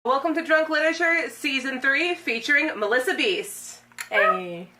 Welcome to Drunk Literature Season 3 featuring Melissa Beast. Hey.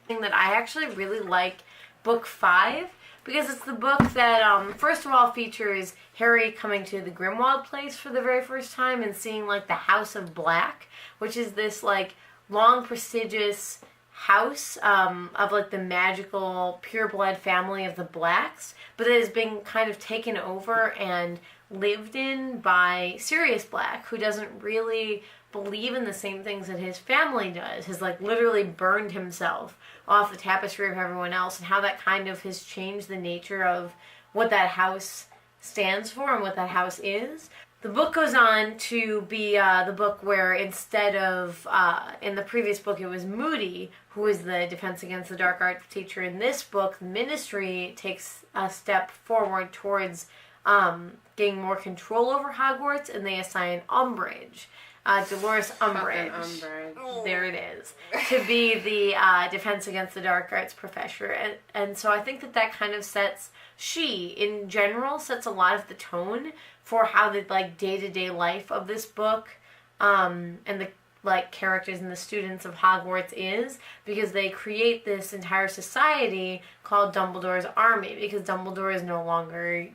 That I actually really like book 5 because it's the book that first of all features Harry coming to the Grimmauld place for the very first time and seeing like the House of Black, which is this like long prestigious house of like the magical pureblood family of the Blacks, but it has been kind of taken over and lived in by Sirius Black, who doesn't really believe in the same things that his family does, has like literally burned himself off the tapestry of everyone else, and how that kind of has changed the nature of what that house stands for and what that house is. The book goes on to be the book where instead of, in the previous book it was Moody, who is the Defense Against the Dark Arts teacher. In this book, the Ministry takes a step forward towards getting more control over Hogwarts, and they assign Umbridge, Dolores Umbridge, there it is, to be the Defense Against the Dark Arts professor. And so I think that kind of sets, in general, sets a lot of the tone for how the like day-to-day life of this book and the like characters and the students of Hogwarts is, because they create this entire society called Dumbledore's Army, because Dumbledore is no longer,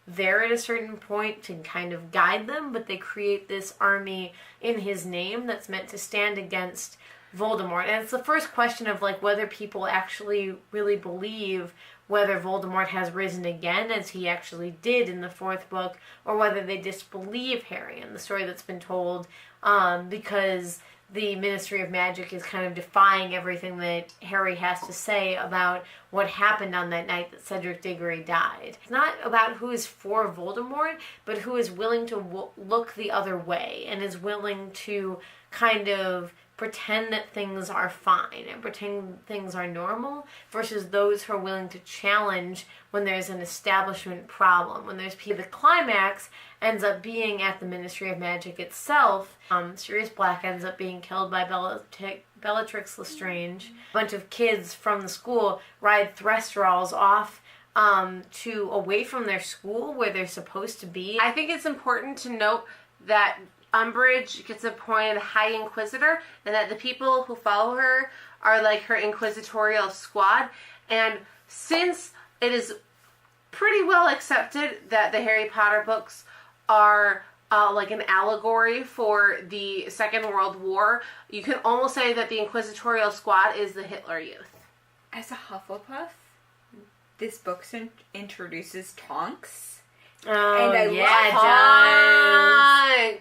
there at a certain point to kind of guide them, but they create this army in his name that's meant to stand against Voldemort. And it's the first question of like whether people actually really believe whether Voldemort has risen again, as he actually did in the 4th book, or whether they disbelieve Harry and the story that's been told, because the Ministry of Magic is kind of defying everything that Harry has to say about what happened on that night that Cedric Diggory died. It's not about who is for Voldemort, but who is willing to look the other way and is willing to kind of pretend that things are fine and pretend things are normal, versus those who are willing to challenge when there's an establishment problem, when there's people. The climax ends up being at the Ministry of Magic itself. Sirius Black ends up being killed by Bellatrix Lestrange. A bunch of kids from the school ride Threstrals off to away from their school where they're supposed to be. I think it's important to note that Umbridge gets appointed High Inquisitor, and that the people who follow her are like her inquisitorial squad. And since it is pretty well accepted that the Harry Potter books are like an allegory for the Second World War, you can almost say that the inquisitorial squad is the Hitler Youth. As a Hufflepuff, this book introduces Tonks. Oh, and I love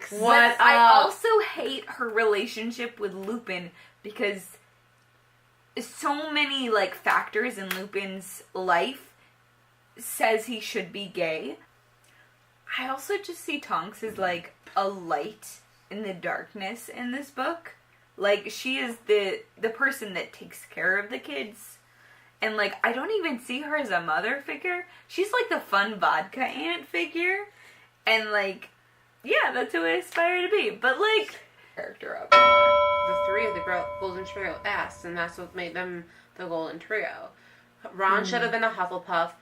Tonks. But I also hate her relationship with Lupin, because so many like factors in Lupin's life says he should be gay. I also just see Tonks as like a light in the darkness in this book. Like, she is the person that takes care of the kids. And, like, I don't even see her as a mother figure. She's, like, the fun vodka aunt figure. And, like, yeah, that's who I aspire to be. But, like, character up. The 3 of the Golden Trio asked, and that's what made them the Golden Trio. Ron should have been a Hufflepuff.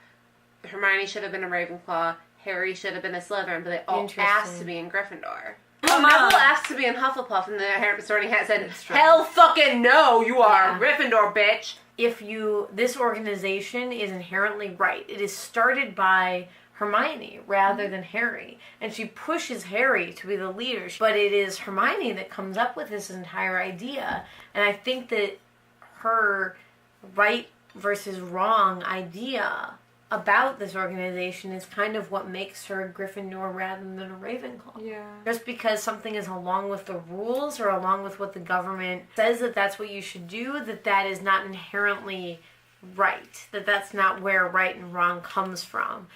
Hermione should have been a Ravenclaw. Harry should have been a Slytherin, but they all asked to be in Gryffindor. Neville asked to be in Hufflepuff, and the Sorting Hat said, "Hell fucking no, you are a Gryffindor, bitch." This organization is inherently right. It is started by Hermione rather than Harry, and she pushes Harry to be the leader, but it is Hermione that comes up with this entire idea, and I think that her right versus wrong idea about this organization is kind of what makes her a Gryffindor rather than a Ravenclaw. Yeah. Just because something is along with the rules or along with what the government says that that's what you should do, that is not inherently right. That's not where right and wrong comes from.